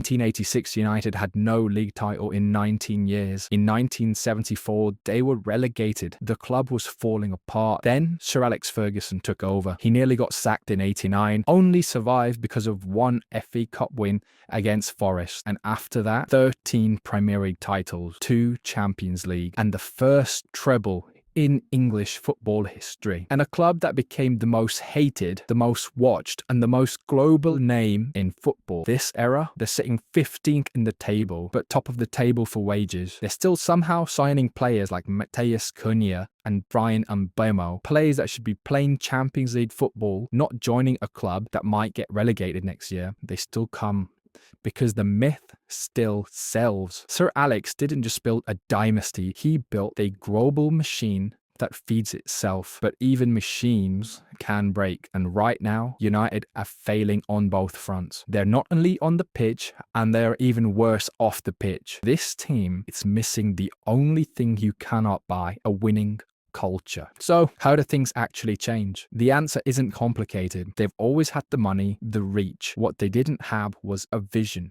1986, United had no league title in 19 years. In 1974, they were relegated. The club was falling apart. Then Sir Alex Ferguson took over. He nearly got sacked in 89, only survived because of one FA Cup win against Forest. And after that, 13 Premier League titles, 2 Champions League, and the first treble in English football history, and a club that became the most hated, the most watched, and the most global name in football. This era, they're sitting 15th in the table, but top of the table for wages. They're still somehow signing players like Matheus Cunha and Brian Mbeumo, players that should be playing Champions League football, not joining a club that might get relegated next year. They still come because the myth still sells. Sir Alex didn't just build a dynasty, he built a global machine that feeds itself. But even machines can break, and right now United are failing on both fronts. They're not only on the pitch, and they're even worse off the pitch. This team is missing the only thing you cannot buy: a winning culture. So how do things actually change? The answer isn't complicated. They've always had the money, the reach. What they didn't have was a vision.